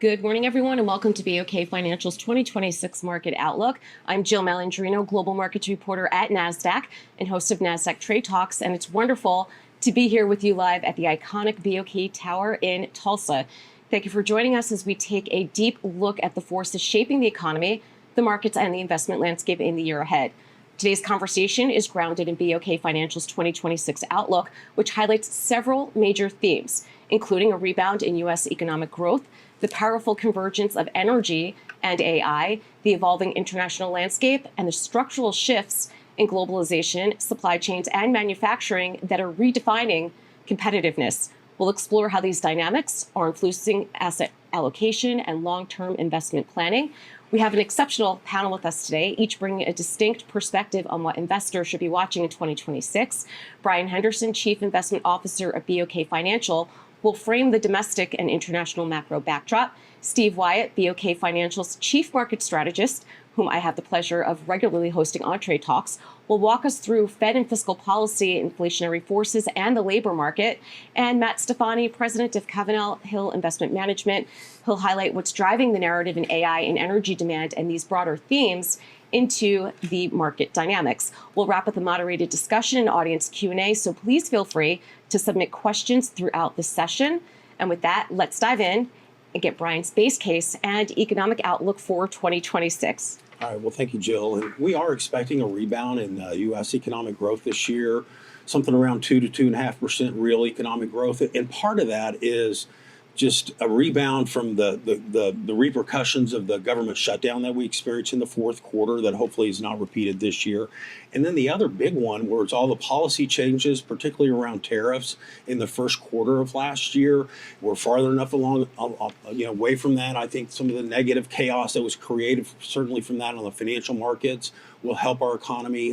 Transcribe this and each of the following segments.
Good morning, everyone, and welcome to BOK Financial's 2026 Market Outlook. I'm Jill Malandrino, Global Markets Reporter at Nasdaq and host of Nasdaq Trade Talks, and it's wonderful to be here with you live at the iconic BOK Tower in Tulsa. Thank you for joining us as we take a deep look at the forces shaping the economy, the markets, and the investment landscape in the year ahead. Today's conversation is grounded in BOK Financial's 2026 Outlook, which highlights several major themes, including a rebound in U.S. economic growth, the powerful convergence of energy and AI, the evolving international landscape, and the structural shifts in globalization, supply chains, and manufacturing that are redefining competitiveness. We'll explore how these dynamics are influencing asset allocation and long-term investment planning. We have an exceptional panel with us today, each bringing a distinct perspective on what investors should be watching in 2026. Brian Henderson, Chief Investment Officer of BOK Financial, will frame the domestic and international macro backdrop. Steve Wyatt, BOK Financial's Chief Market Strategist, whom I have the pleasure of regularly hosting on Trade Talks, will walk us through Fed and fiscal policy, inflationary forces, and the labor market. And Matt Stefani, President of Cavanal Hill Investment Management, he'll highlight what's driving the narrative in AI and energy demand and these broader themes into the market dynamics. We'll wrap with a moderated discussion and audience Q&A, so please feel free to submit questions throughout the session. And with that, let's dive in and get Brian's base case and economic outlook for 2026. All right, well, thank you, Jill. And we are expecting a rebound in U.S. economic growth this year, something around 2 to 2.5% real economic growth. And part of that is just a rebound from the repercussions of the government shutdown that we experienced in the fourth quarter that hopefully is not repeated this year. And then the other big one, where it's all the policy changes, particularly around tariffs in the first quarter of last year. We're farther enough along, away from that. I think some of the negative chaos that was created, certainly from that on the financial markets, will help our economy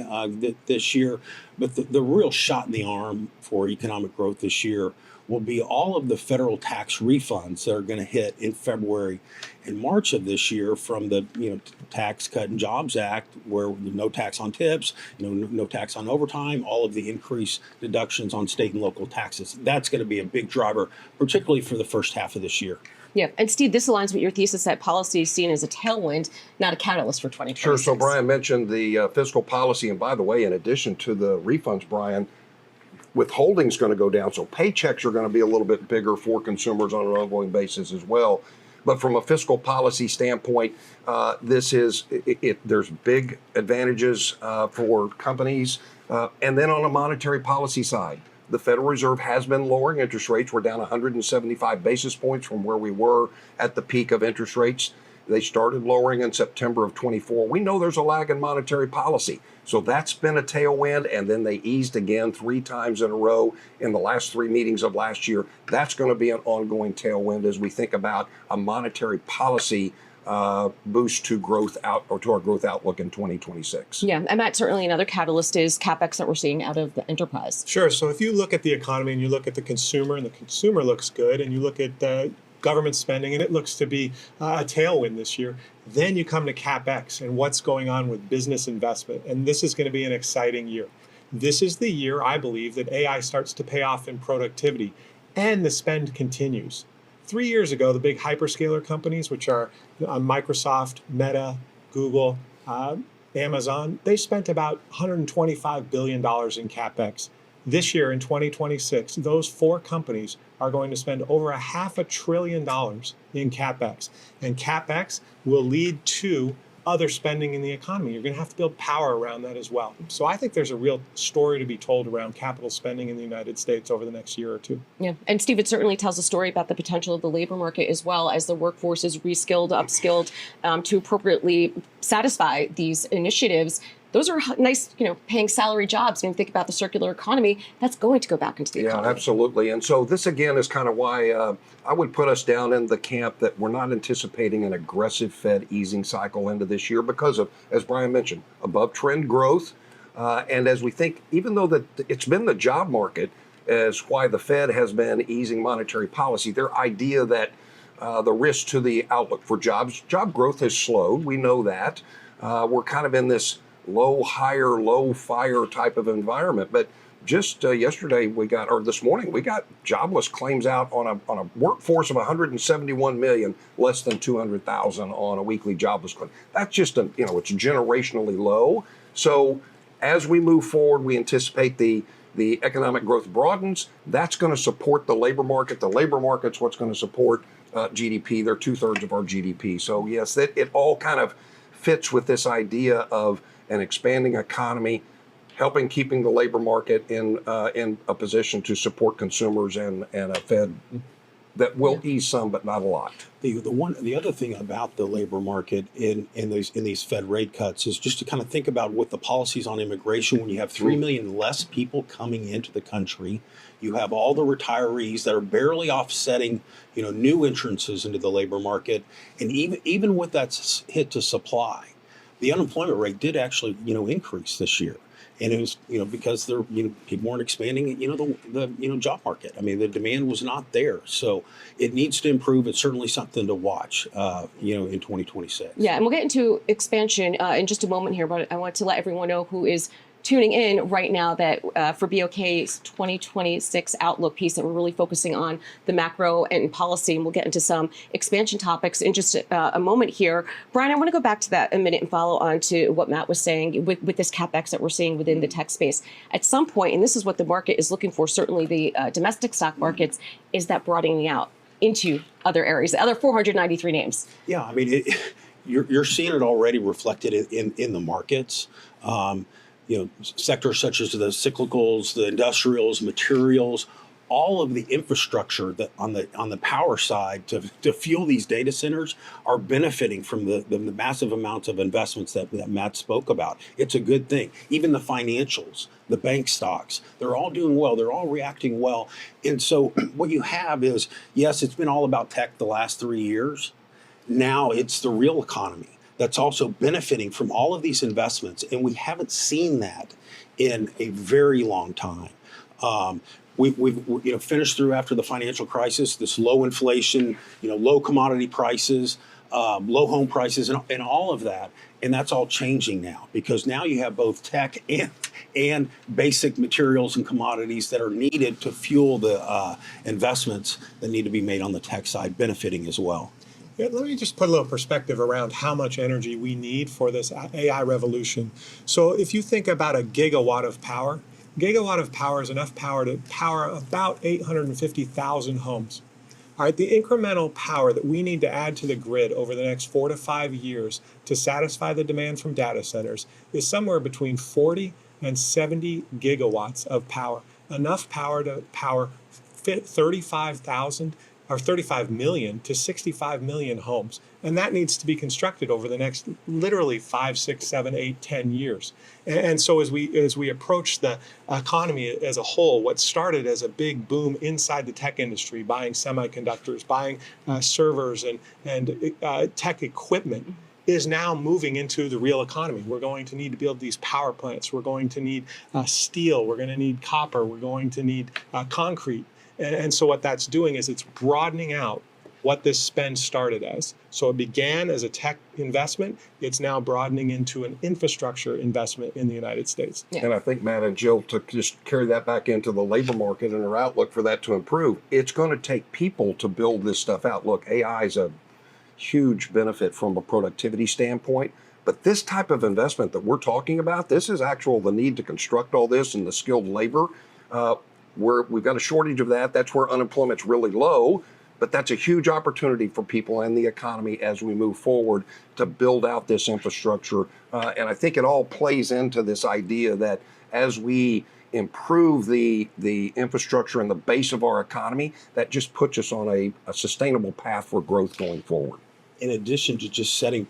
this year. But the real shot in the arm for economic growth this year will be all of the federal tax refunds that are going to hit in February and March of this year from the Tax Cut and Jobs Act, where no tax on tips, no tax on overtime, all of the increased deductions on state and local taxes. That's going to be a big driver, particularly for the first half of this year. Yeah, and Steve, this aligns with your thesis that policy is seen as a tailwind, not a catalyst for 2026. Sure. So Brian mentioned the fiscal policy, and by the way, in addition to the refunds, Brian, withholding's going to go down, so paychecks are going to be a little bit bigger for consumers on an ongoing basis as well. But from a fiscal policy standpoint, there's big advantages for companies. And then on a monetary policy side, the Federal Reserve has been lowering interest rates. We're down 175 basis points from where we were at the peak of interest rates. They started lowering in September of 24. We know there's a lag in monetary policy. So that's been a tailwind, and then they eased again 3 times in a row in the last 3 meetings of last year. That's going to be an ongoing tailwind as we think about a monetary policy boost to to our growth outlook in 2026. Yeah, and Matt, certainly another catalyst is CapEx that we're seeing out of the enterprise. Sure. So if you look at the economy and you look at the consumer, and the consumer looks good, and you look at government spending, and it looks to be a tailwind this year. Then you come to CapEx and what's going on with business investment. And this is going to be an exciting year. This is the year, I believe, that AI starts to pay off in productivity and the spend continues. 3 years ago, the big hyperscaler companies, which are Microsoft, Meta, Google, Amazon, they spent about $125 billion in CapEx. This year in 2026, those 4 companies are going to spend over $500 billion in CapEx. And CapEx will lead to other spending in the economy. You're going to have to build power around that as well. So I think there's a real story to be told around capital spending in the United States over the next year or two. Yeah, and Steve, it certainly tells a story about the potential of the labor market as well as the workforce is reskilled, upskilled to appropriately satisfy these initiatives. Those are nice, paying salary jobs. When you think about the circular economy, that's going to go back into the economy. Yeah, absolutely. And so this, again, is kind of why I would put us down in the camp that we're not anticipating an aggressive Fed easing cycle into this year because of, as Brian mentioned, above trend growth. And as we think, even though that it's been the job market as why the Fed has been easing monetary policy, their idea that the risk to the outlook for job growth has slowed. We know that. We're kind of in this low hire, low fire type of environment. But just yesterday or this morning, we got jobless claims out on a workforce of 171 million, less than 200,000 on a weekly jobless claim. That's just it's generationally low. So as we move forward, we anticipate the economic growth broadens. That's going to support the labor market. The labor market's what's going to support GDP. They're 2/3 of our GDP. So yes, it all kind of fits with this idea of an expanding economy, keeping the labor market in a position to support consumers and a Fed that will ease some, but not a lot. The other thing about the labor market in these Fed rate cuts is just to kind of think about what the policies on immigration. When you have 3 million less people coming into the country, you have all the retirees that are barely offsetting, new entrances into the labor market, and even with that hit to supply, the unemployment rate did actually, increase this year. And it was, because people weren't expanding, the job market. I mean, the demand was not there. So it needs to improve. It's certainly something to watch, in 2026. Yeah, and we'll get into expansion in just a moment here, but I want to let everyone know who is tuning in right now that for BOK's 2026 outlook piece that we're really focusing on the macro and policy, and we'll get into some expansion topics in just a moment here. Brian, I want to go back to that a minute and follow on to what Matt was saying with this CapEx that we're seeing within the tech space. At some point, and this is what the market is looking for, certainly the domestic stock markets, is that broadening out into other areas, the other 493 names. Yeah, I mean, you're seeing it already reflected in the markets. Sectors such as the cyclicals, the industrials, materials, all of the infrastructure that on the power side to fuel these data centers are benefiting from the massive amounts of investments that Matt spoke about. It's a good thing. Even the financials, the bank stocks, they're all doing well. They're all reacting well. And so what you have is, yes, it's been all about tech the last 3 years. Now it's the real economy that's also benefiting from all of these investments, and we haven't seen that in a very long time. We've finished through after the financial crisis, this low inflation, low commodity prices, low home prices, and all of that, and that's all changing now because now you have both tech and basic materials and commodities that are needed to fuel the investments that need to be made on the tech side, benefiting as well. Yeah, let me just put a little perspective around how much energy we need for this AI revolution. So if you think about a gigawatt of power is enough power to power about 850,000 homes. All right, the incremental power that we need to add to the grid over the next 4 to 5 years to satisfy the demand from data centers is somewhere between 40 and 70 gigawatts of power. Enough power to power 35 million to 65 million homes. And that needs to be constructed over the next literally 5, 6, 7, 8, 10 years. And so as we approach the economy as a whole, what started as a big boom inside the tech industry, buying semiconductors, buying servers and tech equipment, is now moving into the real economy. We're going to need to build these power plants. We're going to need steel. We're going to need copper. We're going to need concrete. And so what that's doing is it's broadening out what this spend started as. So it began as a tech investment. It's now broadening into an infrastructure investment in the United States. Yeah. And I think Matt and Jill, to just carry that back into the labor market and our outlook for that to improve, it's going to take people to build this stuff out. Look, AI is a huge benefit from a productivity standpoint. But this type of investment that we're talking about, this is the need to construct all this and the skilled labor. We've got a shortage of that. That's where unemployment's really low, but that's a huge opportunity for people and the economy as we move forward to build out this infrastructure. And I think it all plays into this idea that as we improve the infrastructure and the base of our economy, that just puts us on a sustainable path for growth going forward. In addition to just setting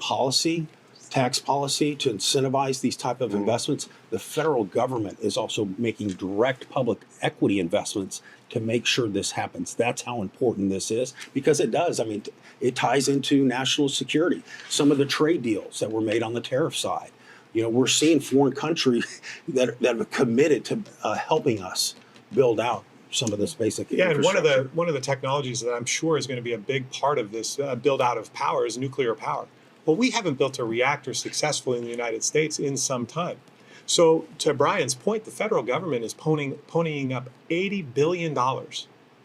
tax policy to incentivize these type of investments, the federal government is also making direct public equity investments to make sure this happens. That's how important this is, because it does. I mean, it ties into national security. Some of the trade deals that were made on the tariff side, we're seeing foreign countries that have committed to helping us build out some of this basic infrastructure. And one of the technologies that I'm sure is going to be a big part of this build out of power is nuclear power. Well, we haven't built a reactor successfully in the United States in some time. So to Brian's point, the federal government is ponying up $80 billion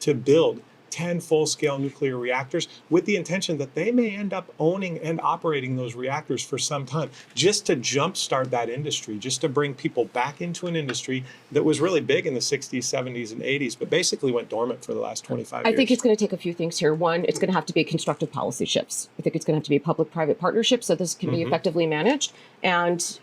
to build 10 full-scale nuclear reactors with the intention that they may end up owning and operating those reactors for some time, just to jumpstart that industry, just to bring people back into an industry that was really big in the 60s, 70s, and 80s, but basically went dormant for the last 25 years. I think it's going to take a few things here. One, it's going to have to be constructive policy shifts. I think it's going to have to be public-private partnerships so this can be effectively managed. And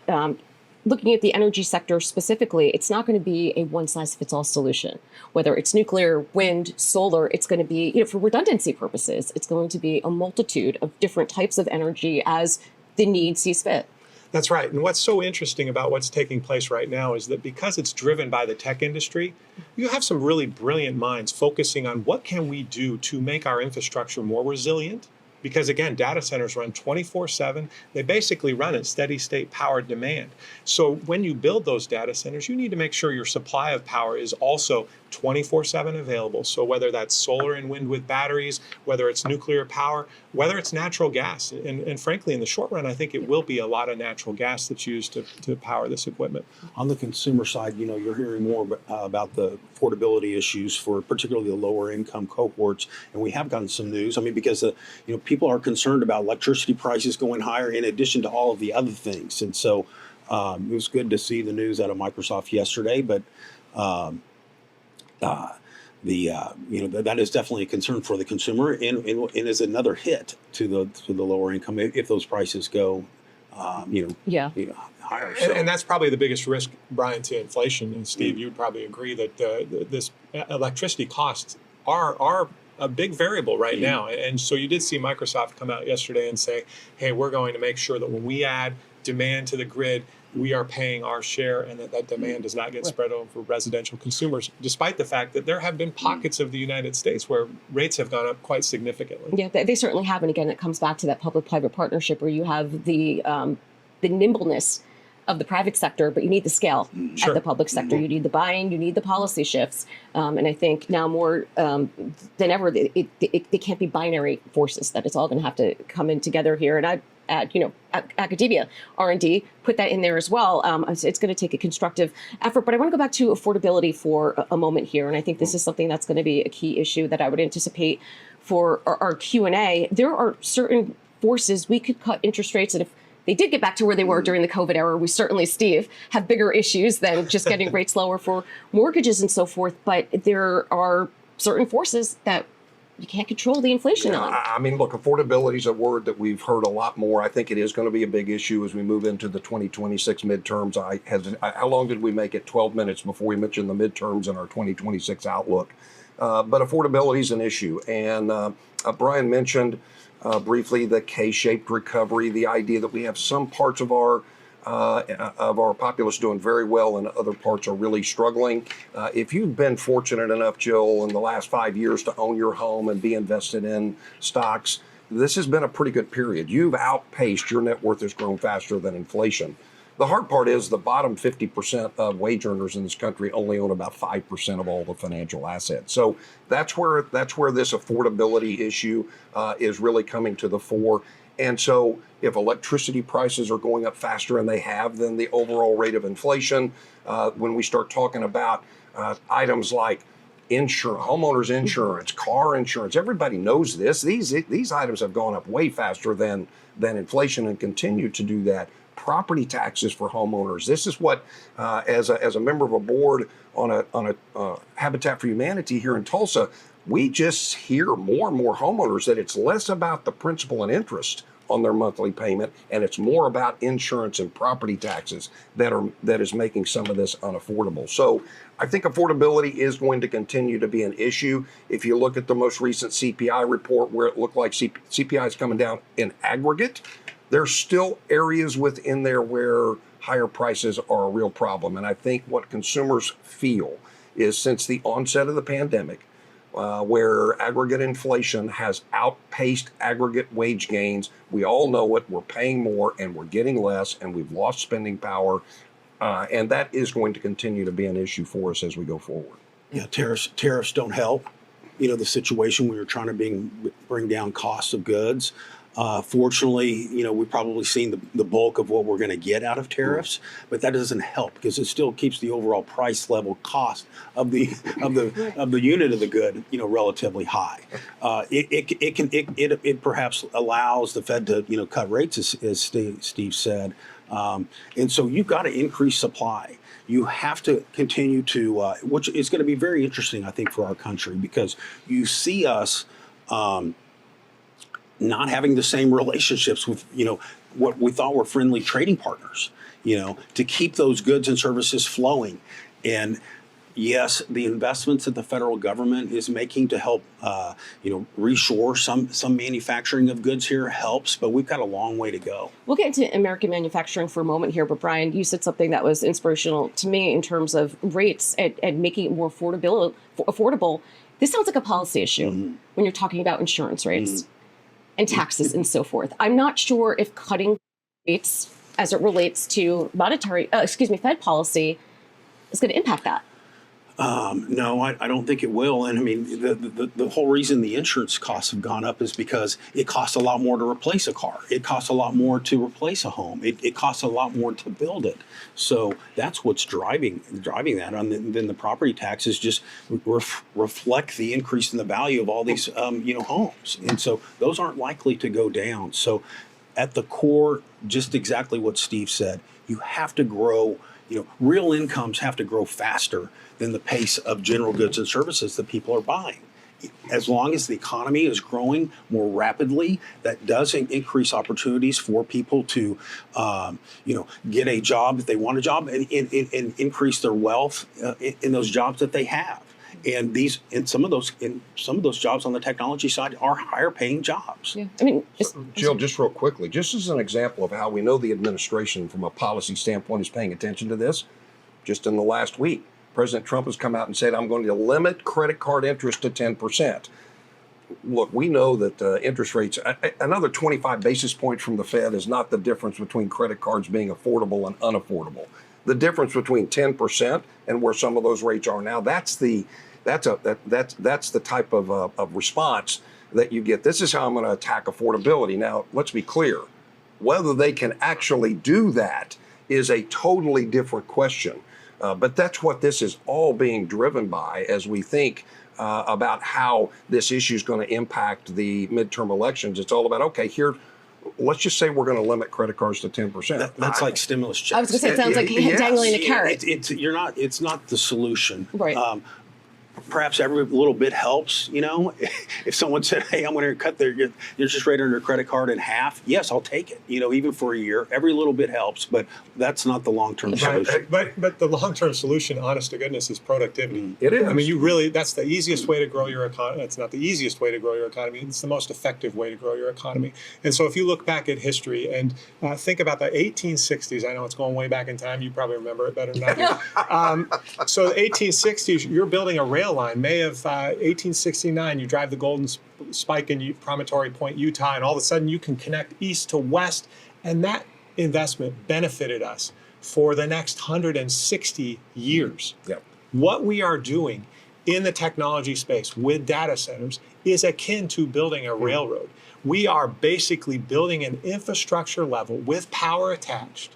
looking at the energy sector specifically, it's not going to be a one-size-fits-all solution. Whether it's nuclear, wind, solar, it's going to be, for redundancy purposes, it's going to be a multitude of different types of energy as the need sees fit. That's right. And what's so interesting about what's taking place right now is that because it's driven by the tech industry, you have some really brilliant minds focusing on what can we do to make our infrastructure more resilient. Because again, data centers run 24/7. They basically run at steady state power demand. So when you build those data centers, you need to make sure your supply of power is also 24/7 available. So whether that's solar and wind with batteries, whether it's nuclear power, whether it's natural gas. And frankly, in the short run, I think it will be a lot of natural gas that's used to power this equipment. On the consumer side, you're hearing more about the affordability issues for particularly the lower income cohorts, and we have gotten some news. I mean, because people are concerned about electricity prices going higher in addition to all of the other things, and so it was good to see the news out of Microsoft yesterday. But that is definitely a concern for the consumer, and is another hit to the lower income if those prices go, higher. So. And that's probably the biggest risk, Brian, to inflation. And Steve, you'd probably agree that this electricity costs are a big variable right now. And so you did see Microsoft come out yesterday and say, hey, we're going to make sure that when we add demand to the grid, we are paying our share, and that demand does not get spread over residential consumers, despite the fact that there have been pockets of the United States where rates have gone up quite significantly. Yeah, they certainly have. And again, it comes back to that public-private partnership where you have the nimbleness of the private sector, but you need the scale at the public sector. You need the buying, you need the policy shifts. And I think now more than ever, it can't be binary forces, that it's all going to have to come in together here. And academia, R&D, put that in there as well. It's going to take a constructive effort. But I want to go back to affordability for a moment here. And I think this is something that's going to be a key issue that I would anticipate for our Q&A. There are certain forces we could cut interest rates, and if they did get back to where they were during the COVID era, we certainly, Steve, have bigger issues than just getting rates lower for mortgages and so forth. But there are certain forces that you can't control the inflation on. I mean, look, affordability is a word that we've heard a lot more. I think it is going to be a big issue as we move into the 2026 midterms. How long did we make it? 12 minutes before we mentioned the midterms in our 2026 outlook. But affordability is an issue. And Brian mentioned briefly the K-shaped recovery, the idea that we have some parts of our populace doing very well and other parts are really struggling. If you've been fortunate enough, Jill, in the last 5 years to own your home and be invested in stocks, this has been a pretty good period. You've outpaced, your net worth has grown faster than inflation. The hard part is the bottom 50% of wage earners in this country only own about 5% of all the financial assets. So that's where this affordability issue is really coming to the fore. And so if electricity prices are going up faster, and they have, than the overall rate of inflation, when we start talking about items like insurance, homeowners insurance, car insurance, everybody knows this. These items have gone up way faster than inflation and continue to do that. Property taxes for homeowners. This is what, as a member of a board on a Habitat for Humanity here in Tulsa, we just hear more and more homeowners that it's less about the principal and interest on their monthly payment, and it's more about insurance and property taxes that is making some of this unaffordable. So I think affordability is going to continue to be an issue. If you look at the most recent CPI report, where it looked like CPI is coming down in aggregate, there's still areas within there where higher prices are a real problem. And I think what consumers feel is, since the onset of the pandemic, where aggregate inflation has outpaced aggregate wage gains, we all know it, we're paying more and we're getting less, and we've lost spending power. And that is going to continue to be an issue for us as we go forward. Yeah, tariffs don't help. The situation when you're trying to bring down costs of goods. Fortunately, we've probably seen the bulk of what we're going to get out of tariffs, but that doesn't help because it still keeps the overall price level cost of the unit of the good, relatively high. It perhaps allows the Fed to cut rates, as Steve said, and so you've got to increase supply. You have to continue to, which is going to be very interesting, I think, for our country because you see us. Not having the same relationships with, what we thought were friendly trading partners, to keep those goods and services flowing. And yes, the investments that the federal government is making to help, reshore some manufacturing of goods here helps, but we've got a long way to go. We'll get into American manufacturing for a moment here, but Brian, you said something that was inspirational to me in terms of rates and making it more affordable. This sounds like a policy issue when you're talking about insurance rates. And taxes and so forth. I'm not sure if cutting rates as it relates to Fed policy is going to impact that. No, I don't think it will. And I mean, the whole reason the insurance costs have gone up is because it costs a lot more to replace a car. It costs a lot more to replace a home. It costs a lot more to build it. So that's what's driving that. And then the property taxes just reflect the increase in the value of all these homes. And so those aren't likely to go down. So at the core, just exactly what Steve said, you have to grow. Real incomes have to grow faster than the pace of general goods and services that people are buying. As long as the economy is growing more rapidly, that does increase opportunities for people to, get a job if they want a job and increase their wealth in those jobs that they have. And some of those jobs on the technology side are higher paying jobs. Yeah, I mean, Jill, just real quickly, just as an example of how we know the administration, from a policy standpoint, is paying attention to this. Just in the last week, President Trump has come out and said, "I'm going to limit credit card interest to 10%." Look, we know that interest rates, another 25 basis points from the Fed is not the difference between credit cards being affordable and unaffordable. The difference between 10% and where some of those rates are now, that's the type of response that you get. This is how I'm going to attack affordability. Now, let's be clear. Whether they can actually do that is a totally different question. But that's what this is all being driven by as we think about how this issue is going to impact the midterm elections. It's all about, okay, here, let's just say we're going to limit credit cards to 10%. That's like stimulus checks. I was going to say, it sounds like dangling a carrot. It's not the solution. Right. Perhaps every little bit helps, If someone said, "Hey, I'm going to cut your interest rate on your credit card in half," yes, I'll take it. Even for a year, every little bit helps, but that's not the long-term solution. But the long-term solution, honest to goodness, is productivity. It is. I mean, that's the easiest way to grow your economy. It's not the easiest way to grow your economy. It's the most effective way to grow your economy. And so if you look back at history and think about the 1860s, I know it's going way back in time. You probably remember it better than I do. So the 1860s, you're building a rail line. May of 1869, you drive the Golden Spike in Promontory Point, Utah, and all of a sudden you can connect east to west. And that investment benefited us for the next 160 years. Yep. What we are doing in the technology space with data centers is akin to building a railroad. We are basically building an infrastructure level with power attached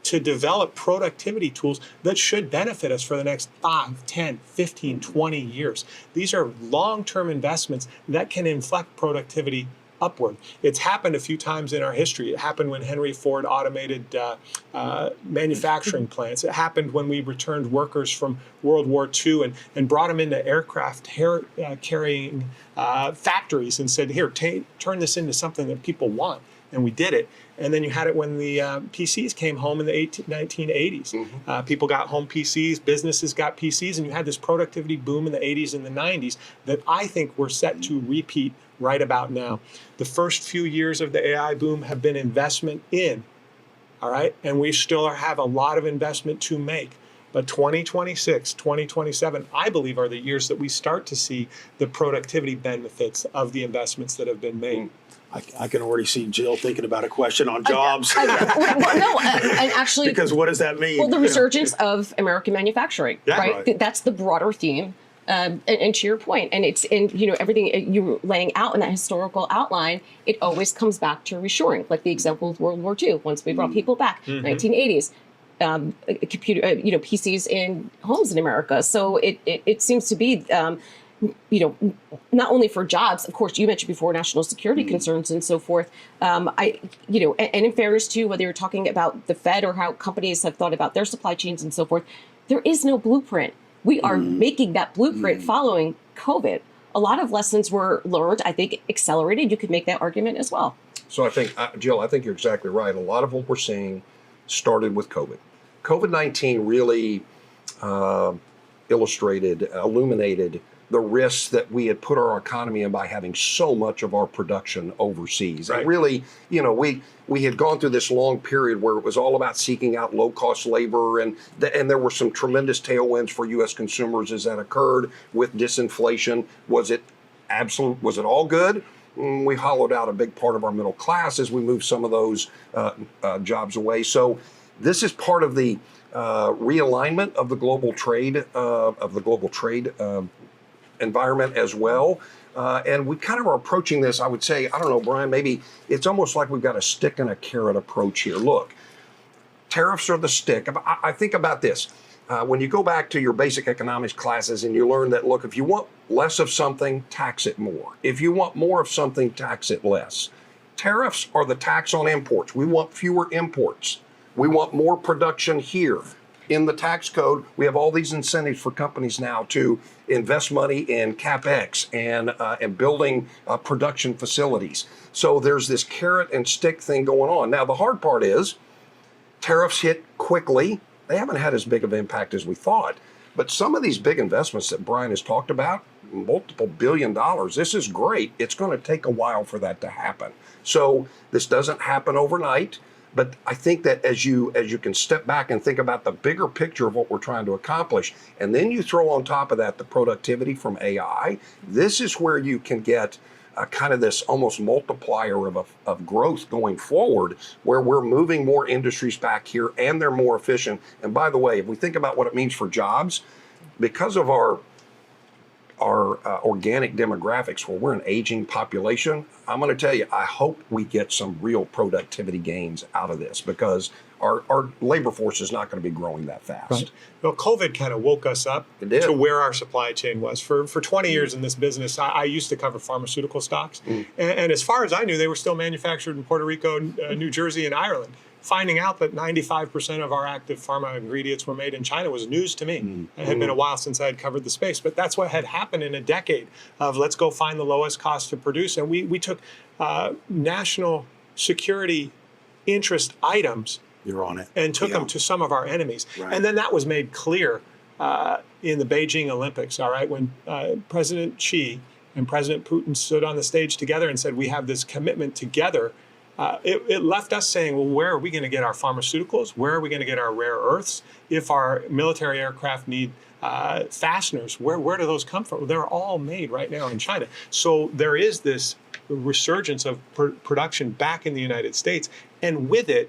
to develop productivity tools that should benefit us for the next 5, 10, 15, 20 years. These are long-term investments that can inflect productivity upward. It's happened a few times in our history. It happened when Henry Ford automated manufacturing plants. It happened when we returned workers from World War II and brought them into aircraft carrying factories and said, "Here, turn this into something that people want." And we did it. And then you had it when the PCs came home in the 1980s. People got home PCs, businesses got PCs, and you had this productivity boom in the 80s and the 90s that I think we're set to repeat right about now. The first few years of the AI boom have been investment in, all right? And we still have a lot of investment to make. But 2026, 2027, I believe, are the years that we start to see the productivity benefits of the investments that have been made. I can already see Jill thinking about a question on jobs. And actually, because what does that mean? Well, the resurgence of American manufacturing, Yeah, right? That's the broader theme And to your point, and everything you were laying out in that historical outline, it always comes back to reshoring, like the example of World War II. Once we brought people back, 1980s. Computer, PCs in homes in America. So it seems to be, not only for jobs. Of course, you mentioned before national security concerns and so forth. And in fairness to whether you're talking about the Fed or how companies have thought about their supply chains and so forth, there is no blueprint. We are making that blueprint following COVID. A lot of lessons were learned. I think accelerated. You could make that argument as well. So I think, Jill, I think you're exactly right. A lot of what we're seeing started with COVID. COVID-19 really illuminated the risks that we had put our economy in by having so much of our production overseas. Right. And really, we had gone through this long period where it was all about seeking out low-cost labor, and there were some tremendous tailwinds for U.S. consumers as that occurred with disinflation. Was it all good? We hollowed out a big part of our middle class as we moved some of those jobs away. So this is part of the realignment of the global trade environment as well. And we kind of are approaching this, I would say, I don't know, Brian, maybe it's almost like we've got a stick and a carrot approach here. Look, tariffs are the stick. I think about this. When you go back to your basic economics classes and you learn that, look, if you want less of something, tax it more. If you want more of something, tax it less. Tariffs are the tax on imports. We want fewer imports. We want more production here. In the tax code, we have all these incentives for companies now to invest money in CapEx and building production facilities. So there's this carrot and stick thing going on. Now, the hard part is tariffs hit quickly. They haven't had as big of an impact as we thought. But some of these big investments that Brian has talked about, multiple $1 billion, this is great. It's going to take a while for that to happen. So this doesn't happen overnight. But I think that as you can step back and think about the bigger picture of what we're trying to accomplish, and then you throw on top of that the productivity from AI, this is where you can get kind of this almost multiplier of growth going forward, where we're moving more industries back here and they're more efficient. And by the way, if we think about what it means for jobs, because of our organic demographics, where we're an aging population, I'm going to tell you, I hope we get some real productivity gains out of this, because our labor force is not going to be growing that fast. Right. Well, COVID kind of woke us up to where our supply chain was. For 20 years in this business, I used to cover pharmaceutical stocks. And as far as I knew, they were still manufactured in Puerto Rico, New Jersey, and Ireland. Finding out that 95% of our active pharma ingredients were made in China was news to me. It had been a while since I had covered the space, but that's what had happened in a decade of let's go find the lowest cost to produce. And we took national security interest items and took them to some of our enemies. Right. And then that was made clear in the Beijing Olympics, all right, when President Xi and President Putin stood on the stage together and said, we have this commitment together. It left us saying, well, where are we going to get our pharmaceuticals? Where are we going to get our rare earths? If our military aircraft need fasteners, where do those come from? They're all made right now in China. So there is this resurgence of production back in the United States. And with it,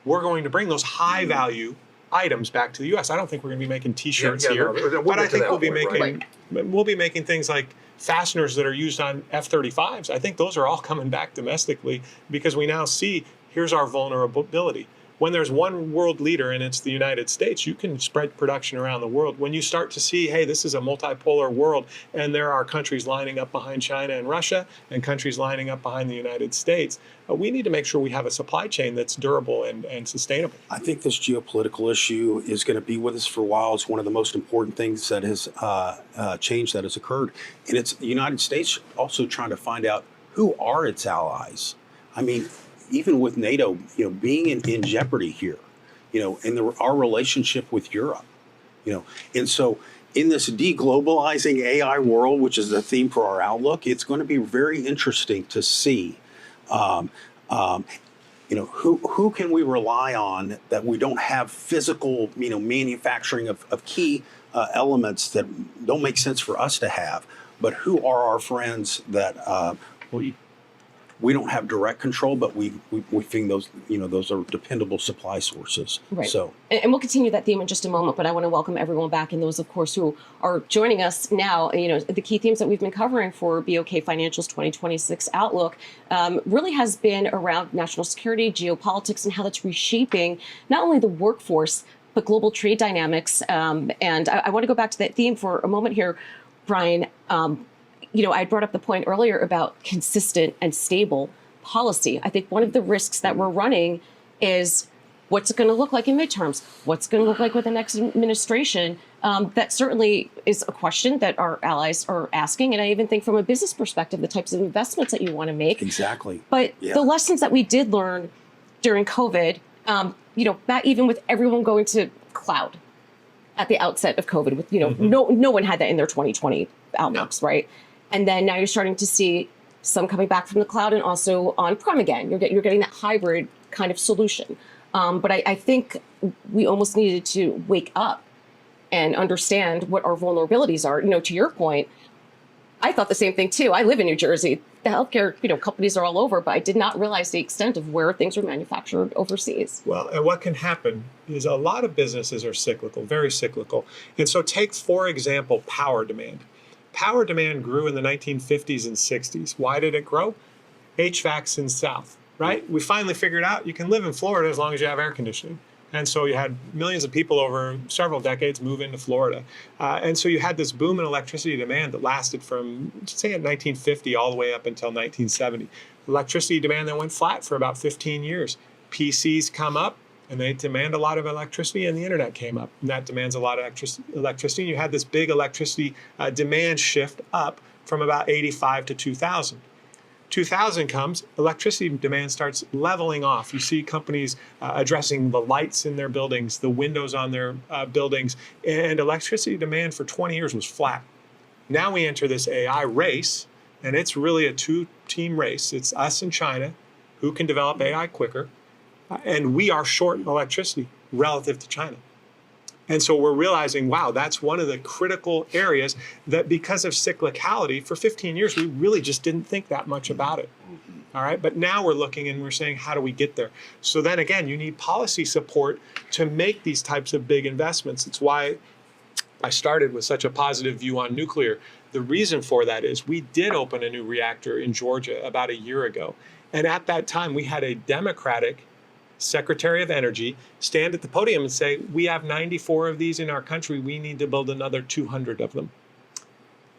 we're going to bring those high value items back to the U.S. I don't think we're going to be making T-shirts here, but I think we'll be making things like fasteners that are used on F-35s. I think those are all coming back domestically, because we now see here's our vulnerability. When there's one world leader and it's the United States, you can spread production around the world. When you start to see, hey, this is a multipolar world, and there are countries lining up behind China and Russia and countries lining up behind the United States, we need to make sure we have a supply chain that's durable and sustainable. I think this geopolitical issue is going to be with us for a while. It's one of the most important things that has changed, that has occurred. And it's the United States also trying to find out who are its allies. I mean, even with NATO, being in jeopardy here, and our relationship with Europe, and so in this deglobalizing AI world, which is the theme for our outlook, it's going to be very interesting to see, who can we rely on that we don't have physical, manufacturing of key elements that don't make sense for us to have, but who are our friends that we don't have direct control, but we think those, those are dependable supply sources. Right. So, and we'll continue that theme in just a moment, but I want to welcome everyone back, and those, of course, who are joining us now. The key themes that we've been covering for BOK Financial's 2026 outlook really has been around national security, geopolitics, and how that's reshaping not only the workforce, but global trade dynamics. And I want to go back to that theme for a moment here, Brian. I brought up the point earlier about consistent and stable policy. I think one of the risks that we're running is what's it going to look like in midterms? What's it going to look like with the next administration? That certainly is a question that our allies are asking. And I even think from a business perspective, the types of investments that you want to make. exactly. But Yeah. the lessons that we did learn during COVID, not even with everyone going to cloud at the outset of COVID, with no one had that in their 2020 outlooks, right? And then now you're starting to see some coming back from the cloud and also on-prem again. You're getting that hybrid kind of solution. But I think we almost needed to wake up and understand what our vulnerabilities are. To your point, I thought the same thing too. I live in New Jersey. The healthcare, companies are all over, but I did not realize the extent of where things were manufactured overseas. Well, and what can happen is a lot of businesses are cyclical, very cyclical. And so take, for example, power demand. Power demand grew in the 1950s and 60s. Why did it grow? HVAC's in South, right? We finally figured out you can live in Florida as long as you have air conditioning. And so you had millions of people over several decades move into Florida. And so you had this boom in electricity demand that lasted from, say, 1950 all the way up until 1970. Electricity demand then went flat for about 15 years. PCs come up, and they demand a lot of electricity, and the internet came up, and that demands a lot of electricity. And you had this big electricity demand shift up from about 85 to 2000. 2000 comes, electricity demand starts leveling off. You see companies addressing the lights in their buildings, the windows on their buildings, and electricity demand for 20 years was flat. Now we enter this AI race, and it's really a two-team race. It's us and China who can develop AI quicker. And we are short electricity relative to China. And so we're realizing, wow, that's one of the critical areas that because of cyclicality, for 15 years, we really just didn't think that much about it. All right. But now we're looking and we're saying, how do we get there? So then again, you need policy support to make these types of big investments. It's why I started with such a positive view on nuclear. The reason for that is we did open a new reactor in Georgia about a year ago. And at that time, we had a Democratic Secretary of Energy stand at the podium and say, we have 94 of these in our country. We need to build another 200 of them.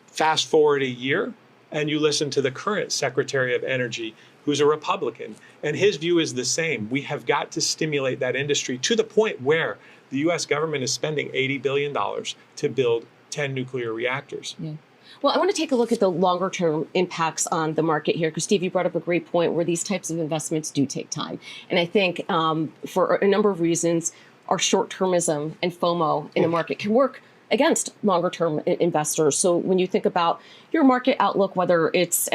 Fast forward a year, and you listen to the current Secretary of Energy, who's a Republican, and his view is the same. We have got to stimulate that industry to the point where the U.S. government is spending $80 billion to build 10 nuclear reactors. Yeah. Well, I want to take a look at the longer term impacts on the market here, because Steve, you brought up a great point where these types of investments do take time. And I think for a number of reasons, our short-termism and FOMO in the market can work against longer-term investors. So when you think about your market outlook, whether it's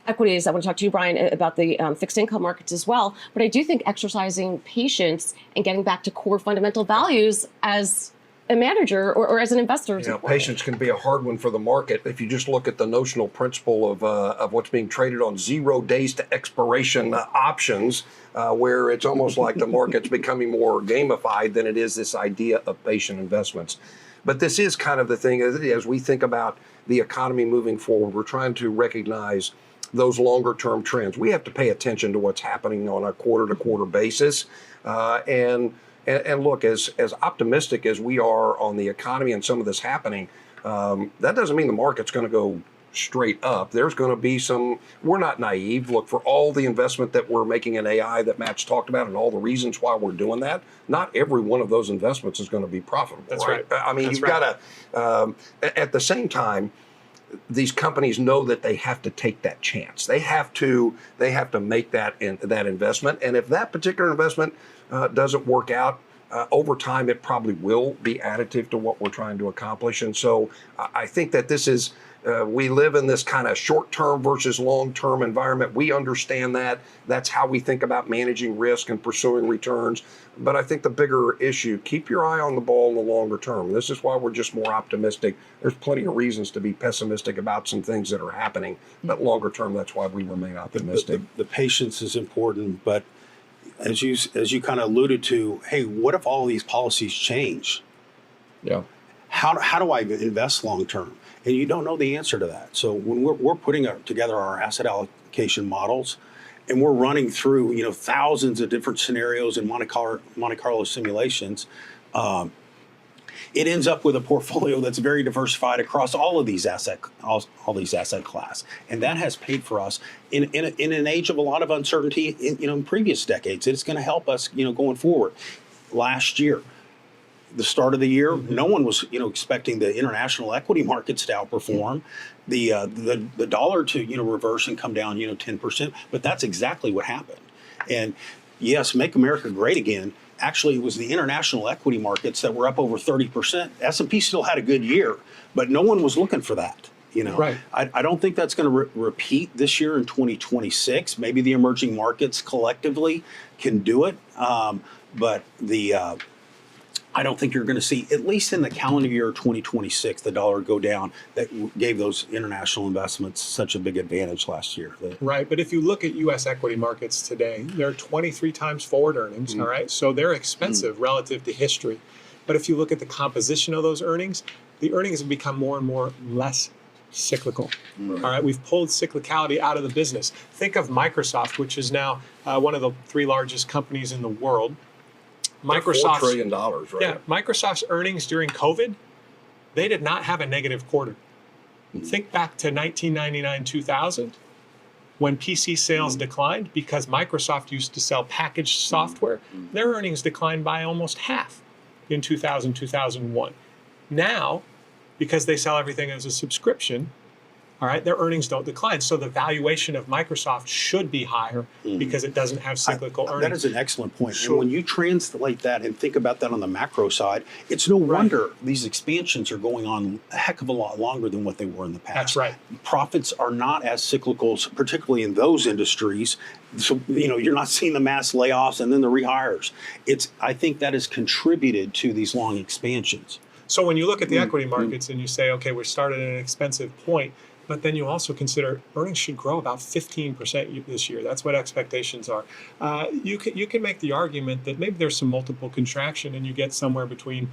equities, I want to talk to you, Brian, about the fixed income markets as well. But I do think exercising patience and getting back to core fundamental values as a manager or as an investor. Patience can be a hard one for the market. If you just look at the notional principle of what's being traded on 0 days to expiration options, where it's almost like the market's becoming more gamified than it is this idea of patient investments. But this is kind of the thing, as we think about the economy moving forward, we're trying to recognize those longer term trends. We have to pay attention to what's happening on a quarter to quarter basis. And look, as optimistic as we are on the economy and some of this happening, that doesn't mean the market's going to go straight up. There's going to be we're not naive. Look, for all the investment that we're making in AI that Matt's talked about and all the reasons why we're doing that, not every one of those investments is going to be profitable. That's right. I mean, That's you've got to, at the same time, these companies know that they have to take that chance. They have to make that investment. And if that particular investment doesn't work out, over time, it probably will be additive to what we're trying to accomplish. And so I think that this is We live in this kind of short-term versus long-term environment. We understand that. That's how we think about managing risk and pursuing returns. But I think the bigger issue, keep your eye on the ball in the longer term. This is why we're just more optimistic. There's plenty of reasons to be pessimistic about some things that are happening. But longer term, that's why we remain optimistic. The patience is important, but as you kind of alluded to, hey, what if all these policies change? Yeah. How do I invest long term? And you don't know the answer to that. So when we're putting together our asset allocation models, and we're running through thousands of different scenarios and Monte Carlo simulations, it ends up with a portfolio that's very diversified across all these asset class, and that has paid for us in an age of a lot of uncertainty in previous decades. It's going to help us going forward. Last year, the start of the year, no one was expecting the international equity markets to outperform, the dollar to reverse and come down 10%, but that's exactly what happened. And yes, Make America Great Again. Actually, it was the international equity markets that were up over 30%. S&P still had a good year, but no one was looking for that. Right. I don't think that's going to repeat this year in 2026. Maybe the emerging markets collectively can do it, but I don't think you're going to see, at least in the calendar year 2026, the dollar go down. That gave those international investments such a big advantage last year. Right, but if you look at U.S. equity markets today, they're 23 times forward earnings, all right? So they're expensive relative to history. But if you look at the composition of those earnings, the earnings have become more and more less cyclical. All right, we've pulled cyclicality out of the business. Think of Microsoft, which is now one of the 3 largest companies in the world. $4 trillion, right? Yeah, Microsoft's earnings during COVID, they did not have a negative quarter. Think back to 1999, 2000, when PC sales declined because Microsoft used to sell packaged software. Their earnings declined by almost half in 2000, 2001. Now, because they sell everything as a subscription, all right, their earnings don't decline. So the valuation of Microsoft should be higher because it doesn't have cyclical earnings. That is an excellent point. Sure. And when you translate that and think about that on the macro side, it's no wonder these expansions are going on a heck of a lot longer than what they were in the past. That's right. Profits are not as cyclical, particularly in those industries. So, you're not seeing the mass layoffs and then the rehires. I think that has contributed to these long expansions. So when you look at the equity markets and you say, okay, we're started at an expensive point, but then you also consider earnings should grow about 15% this year. That's what expectations are. You can make the argument that maybe there's some multiple contraction and you get somewhere between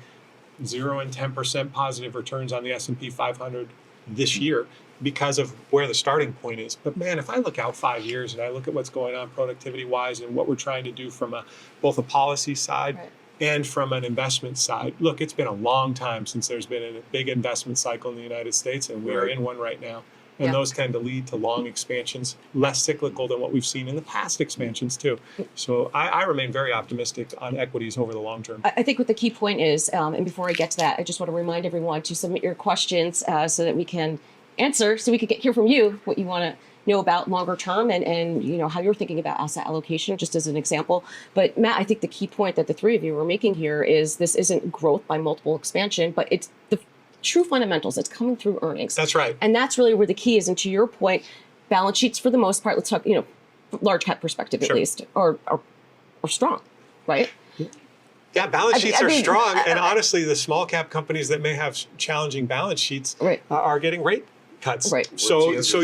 0 and 10% positive returns on the S&P 500 this year because of where the starting point is. But man, if I look out 5 years and I look at what's going on productivity-wise and what we're trying to do from both a policy side and from an investment side. Look, it's been a long time since there's been a big investment cycle in the United States, and we are in one right now. And those tend to lead to long expansions, less cyclical than what we've seen in the past expansions too. So I remain very optimistic on equities over the long term. I think what the key point is, and before I get to that, I just want to remind everyone to submit your questions so that we can answer, so we could hear from you what you want to know about longer term and how you're thinking about asset allocation, just as an example. But Matt, I think the key point that the three of you were making here is this isn't growth by multiple expansion, but it's the true fundamentals. It's coming through earnings. That's right. And that's really where the key is. And to your point, balance sheets for the most part, let's talk, large cap perspective at least, are strong, right? Yeah, balance sheets are strong. And honestly, the small cap companies that may have challenging balance sheets are getting rate cuts. Right. So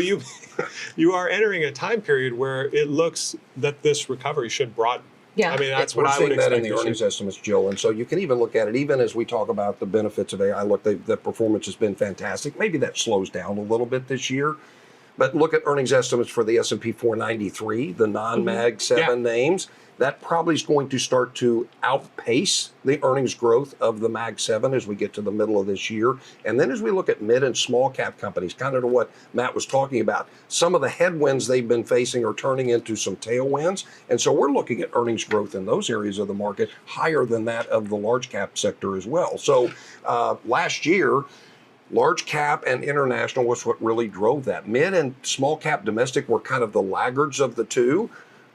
you are entering a time period where it looks that this recovery should broaden. Yeah. I mean, that's what We're I would seeing expect. that in the earnings estimates, Jill. And so you can even look at it, even as we talk about the benefits of AI. Look, the performance has been fantastic. Maybe that slows down a little bit this year. But look at earnings estimates for the S&P 493, the non-Mag 7 names. That probably is going to start to outpace the earnings growth of the Mag 7 as we get to the middle of this year. And then as we look at mid and small cap companies, kind of to what Matt was talking about, some of the headwinds they've been facing are turning into some tailwinds. And so we're looking at earnings growth in those areas of the market higher than that of the large cap sector as well. So last year, large cap and international was what really drove that. Mid and small cap domestic were kind of the laggards of the two.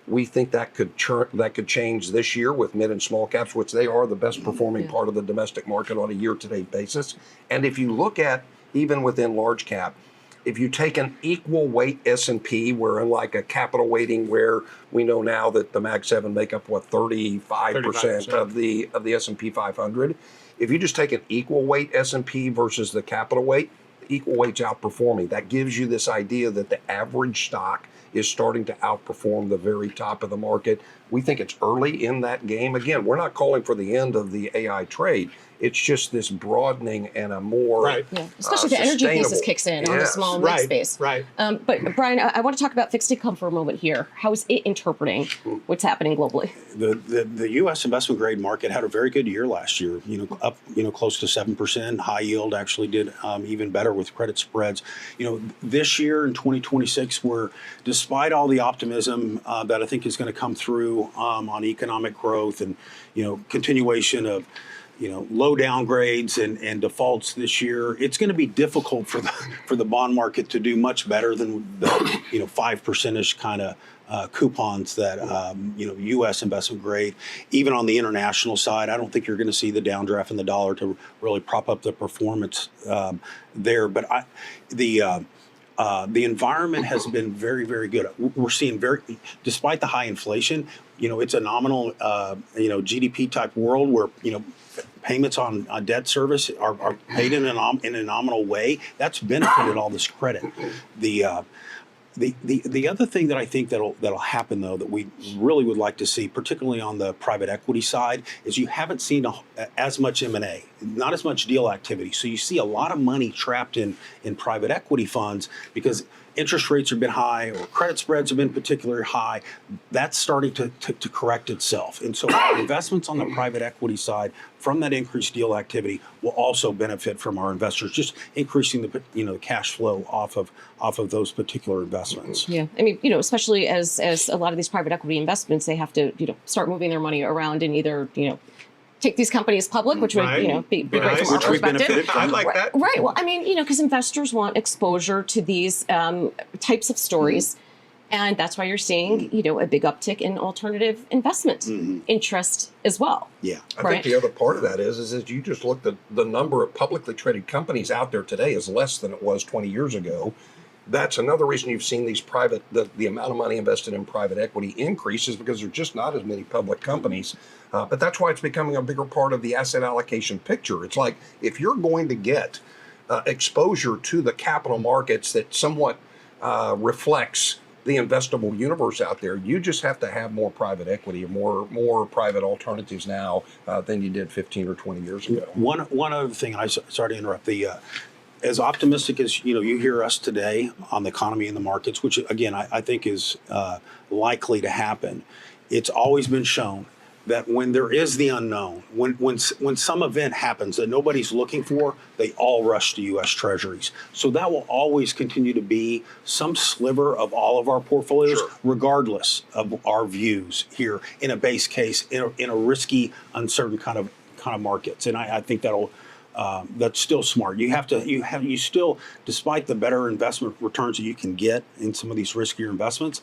We think that could change this year with mid and small caps, which they are the best performing part of the domestic market on a year-to-date basis. And if you look at even within large cap, If you take an equal weight S&P, where unlike a capital weighting where we know now that the Mag 7 make up 35% of the S&P 500. If you just take an equal weight S&P versus the capital weight, equal weight's outperforming. That gives you this idea that the average stock is starting to outperform the very top of the market. We think it's early in that game. Again, we're not calling for the end of the AI trade. It's just this broadening and a more especially the energy thesis kicks in on a small mid space. Right. But Brian, I want to talk about fixed income for a moment here. How is it interpreting what's happening globally? The U.S. investment grade market had a very good year last year. Up close to 7%. High yield actually did even better with credit spreads. This year in 2026, we're despite all the optimism that I think is going to come through on economic growth and continuation of low downgrades and defaults this year, it's going to be difficult for the bond market to do much better than the 5% kind of coupons that U.S. investment grade. Even on the international side, I don't think you're going to see the downdraft in the dollar to really prop up the performance there. But the environment has been very, very good. We're seeing despite the high inflation, it's a nominal, GDP type world where payments on debt service are paid in a nominal way. That's benefited all this credit. The other thing that I think that'll happen though that we really would like to see, particularly on the private equity side, is you haven't seen as much M&A, not as much deal activity. So you see a lot of money trapped in private equity funds because interest rates have been high or credit spreads have been particularly high. That's starting to correct itself. And so our investments on the private equity side from that increased deal activity will also benefit from our investors, just increasing the cash flow off of those particular investments. Yeah, I mean, especially as a lot of these private equity investments, they have to start moving their money around and either take these companies public, which would be great from our perspective. I like that. Right. Well, I mean, because investors want exposure to these types of stories, and that's why you're seeing a big uptick in alternative investment interest as well. Yeah, I think the other part of that is you just look at the number of publicly traded companies out there today is less than it was 20 years ago. That's another reason you've seen these the amount of money invested in private equity increase is because there's just not as many public companies. But that's why it's becoming a bigger part of the asset allocation picture. It's like if you're going to get exposure to the capital markets that somewhat reflects the investable universe out there, you just have to have more private equity or more private alternatives now than you did 15 or 20 years ago. One other thing, and I sorry to interrupt, as optimistic as you hear us today on the economy and the markets, which again I think is likely to happen, it's always been shown that when there is the unknown, when some event happens that nobody's looking for, they all rush to U.S. Treasuries. So that will always continue to be some sliver of all of our portfolios, regardless of our views here in a base case, in a risky, uncertain kind of markets. And I think that's still smart. You still, despite the better investment returns that you can get in some of these riskier investments,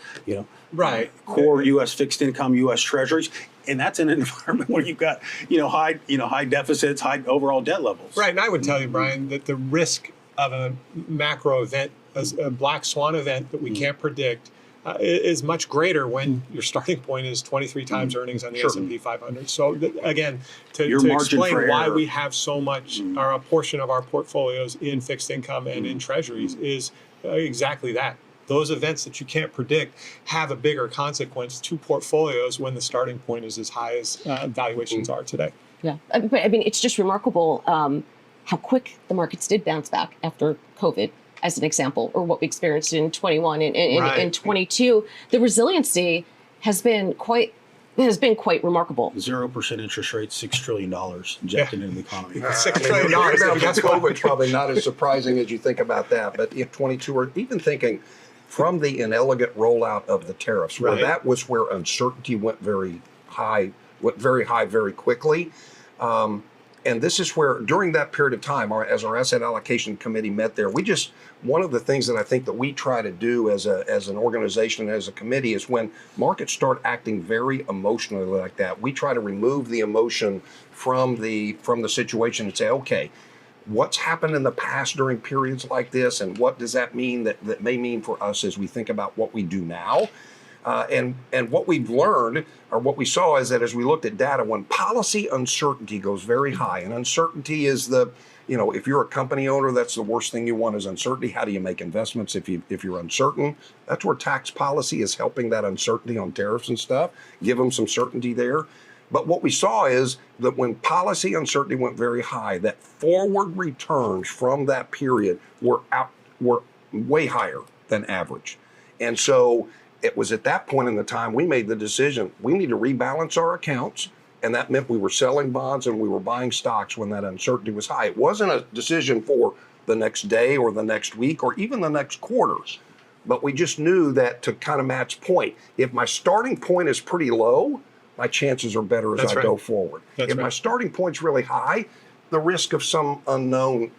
core U.S. fixed income, U.S. Treasuries, and that's in an environment where you've got high deficits, high overall debt levels. Right, and I would tell you, Brian, that the risk of a macro event, a black swan event that we can't predict, is much greater when your starting point is 23 times earnings on the S&P 500. So again, to explain why we have so much, or a portion of our portfolios in fixed income and in treasuries is exactly that. Those events that you can't predict have a bigger consequence to portfolios when the starting point is as high as valuations are today. Yeah, but I mean, it's just remarkable how quick the markets did bounce back after COVID, as an example, or what we experienced in 21 and in 22. The resiliency has been quite remarkable. 0% interest rate, $6 trillion injected into the economy. $6 trillion. COVID's probably not as surprising as you think about that. But if 22, or even thinking from the inelegant rollout of the tariffs, where that was where uncertainty went very high very quickly. And this is where, during that period of time, as our asset allocation committee met there, one of the things that I think that we try to do as an organization, as a committee, is when markets start acting very emotionally like that, we try to remove the emotion from the situation and say, okay, what's happened in the past during periods like this, and what does that mean that may mean for us as we think about what we do now. And what we've learned, or what we saw, is that as we looked at data, when policy uncertainty goes very high, and uncertainty is if you're a company owner, that's the worst thing you want is uncertainty. How do you make investments if you're uncertain? That's where tax policy is helping that uncertainty on tariffs and stuff, give them some certainty there. But what we saw is that when policy uncertainty went very high, that forward returns from that period were way higher than average. And so it was at that point in the time we made the decision, we need to rebalance our accounts. And that meant we were selling bonds and we were buying stocks when that uncertainty was high. It wasn't a decision for the next day or the next week or even the next quarter. But we just knew that to kind of match point, if my starting point is pretty low, my chances are better as I go forward. If my starting point's really high, the risk of some unknown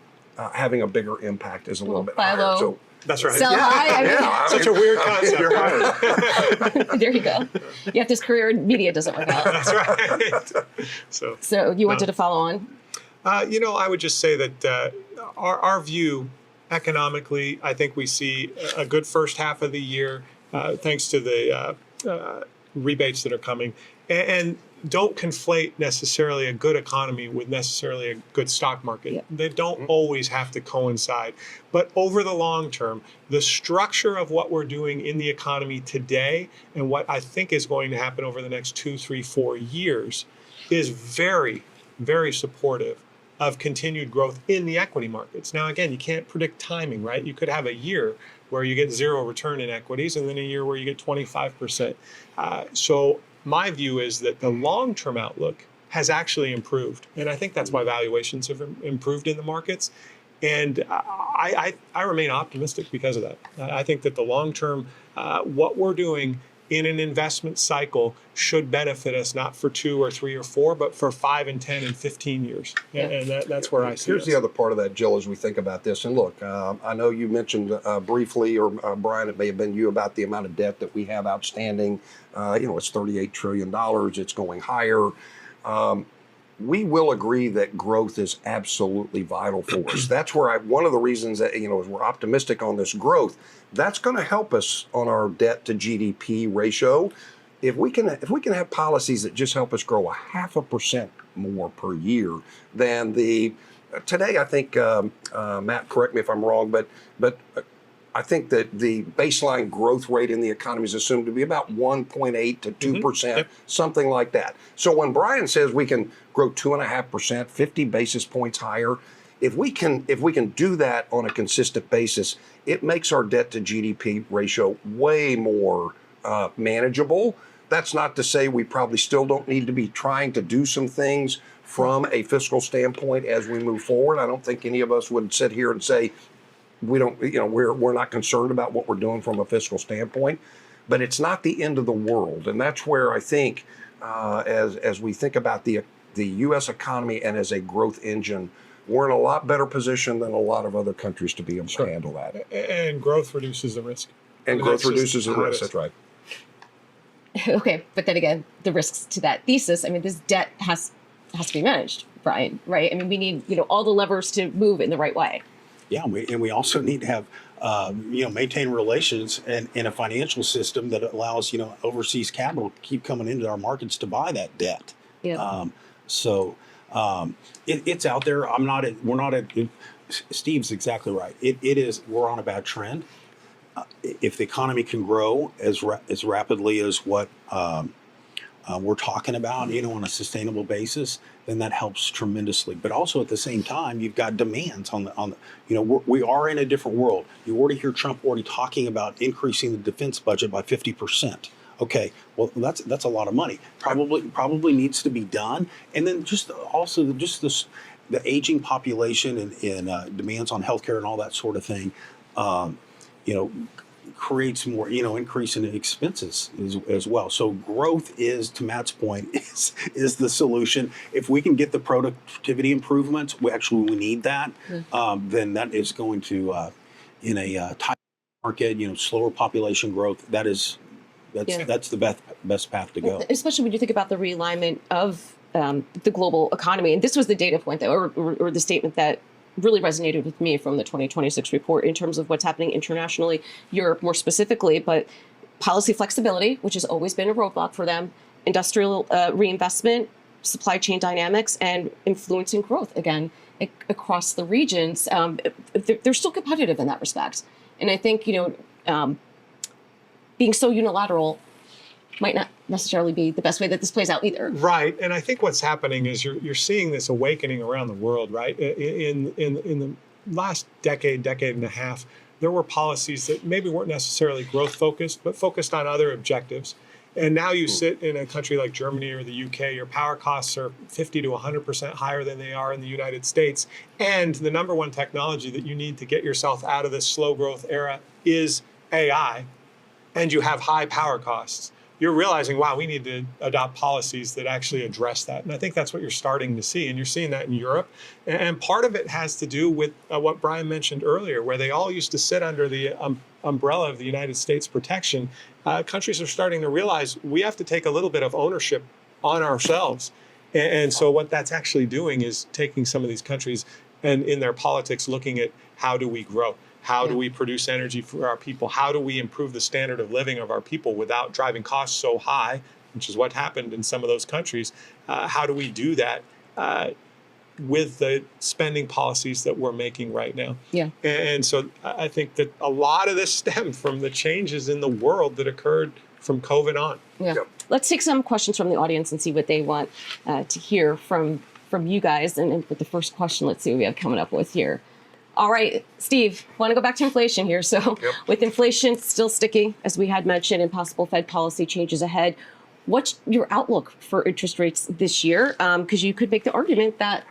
having a bigger impact is a little bit higher. So that's right. Sell high. Such a weird concept. There you go. You have this career in media, doesn't work out. That's right. So you wanted to follow on? I would just say that our view economically, I think we see a good first half of the year, thanks to the rebates that are coming. And don't conflate necessarily a good economy with necessarily a good stock market. Yep. They don't always have to coincide. But over the long term, the structure of what we're doing in the economy today and what I think is going to happen over the next 2, 3, 4 years is very, very supportive of continued growth in the equity markets. Now, again, you can't predict timing, right? You could have a year where you get zero return in equities and then a year where you get 25%. So my view is that the long-term outlook has actually improved. And I think that's why valuations have improved in the markets. And I remain optimistic because of that. I think that the long-term, what we're doing in an investment cycle should benefit us not for 2 or 3 or 4, but for 5 and 10 and 15 years. And that's where I see Here's the other part of that, Jill, as we think about this. And look, I know you mentioned briefly, or Brian, it may have been you, about the amount of debt that we have outstanding. It's $38 trillion. It's going higher. We will agree that growth is absolutely vital for us. That's where one of the reasons that, as we're optimistic on this growth, that's going to help us on our debt to GDP ratio. If we can have policies that just help us grow 0.5% more per year than today, I think, Matt, correct me if I'm wrong, but I think that the baseline growth rate in the economy is assumed to be about 1.8 to 2%, something like that. So when Brian says we can grow 2.5%, 50 basis points higher, if we can do that on a consistent basis, it makes our debt to GDP ratio way more manageable. That's not to say we probably still don't need to be trying to do some things from a fiscal standpoint as we move forward. I don't think any of us would sit here and say, we're not concerned about what we're doing from a fiscal standpoint, but it's not the end of the world. And that's where I think, as we think about the U.S. economy and as a growth engine, we're in a lot better position than a lot of other countries to be able to handle that. And growth reduces the risk. Growth reduces the risk, that's right. Okay, but then again, the risks to that thesis, this debt has to be managed, Brian, right? We need, all the levers to move in the right way. Yeah, and we also need to have, maintain relations in a financial system that allows, overseas capital to keep coming into our markets to buy that debt. Yeah. It's out there. We're not at, Steve's exactly right. We're on a bad trend. If the economy can grow as rapidly as what we're talking about, on a sustainable basis, then that helps tremendously. But also at the same time, you've got demands we are in a different world. You already hear Trump already talking about increasing the defense budget by 50%. Okay, well that's a lot of money. Probably needs to be done. And then the aging population and demands on healthcare and all that sort of thing, creates more, increase in expenses as well. So growth is, to Matt's point, is the solution. If we can get the productivity improvements, we need that. Then that is going to, in a tight market, slower population growth. That's the best path to go. Especially when you think about the realignment of the global economy, and this was the data point or the statement that really resonated with me from the 2026 report in terms of what's happening internationally, Europe more specifically, but policy flexibility, which has always been a roadblock for them, industrial reinvestment, supply chain dynamics, and influencing growth again across the regions. They're still competitive in that respect. And I think, being so unilateral might not necessarily be the best way that this plays out either. Right, and I think what's happening is you're seeing this awakening around the world, right? In the last decade and a half, there were policies that maybe weren't necessarily growth focused, but focused on other objectives. And now you sit in a country like Germany or the UK, your power costs are 50 to 100% higher than they are in the United States. And the number one technology that you need to get yourself out of this slow growth era is AI. And you have high power costs. You're realizing, wow, we need to adopt policies that actually address that. And I think that's what you're starting to see. And you're seeing that in Europe. And part of it has to do with what Brian mentioned earlier, where they all used to sit under the umbrella of the United States protection. Countries are starting to realize we have to take a little bit of ownership on ourselves. And so what that's actually doing is taking some of these countries and in their politics looking at how do we grow? How do we produce energy for our people? How do we improve the standard of living of our people without driving costs so high, which is what happened in some of those countries? How do we do that with the spending policies that we're making right now? Yeah. And so I think that a lot of this stemmed from the changes in the world that occurred from COVID on. Yeah. Yep. Let's take some questions from the audience and see what they want to hear from you guys. And with the first question, let's see what we have coming up with here. All right, Steve, want to go back to inflation here. So with inflation still sticky, as we had mentioned, and possible Fed policy changes ahead, what's your outlook for interest rates this year? Because you could make the argument that,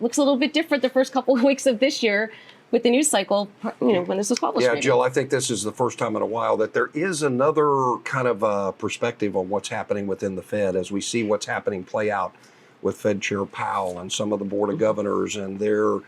looks a little bit different the first couple of weeks of this year with the news cycle, when this was published. Yeah, maybe. Jill, I think this is the first time in a while that there is another kind of perspective on what's happening within the Fed as we see what's happening play out with Fed Chair Powell and some of the Board of Governors and their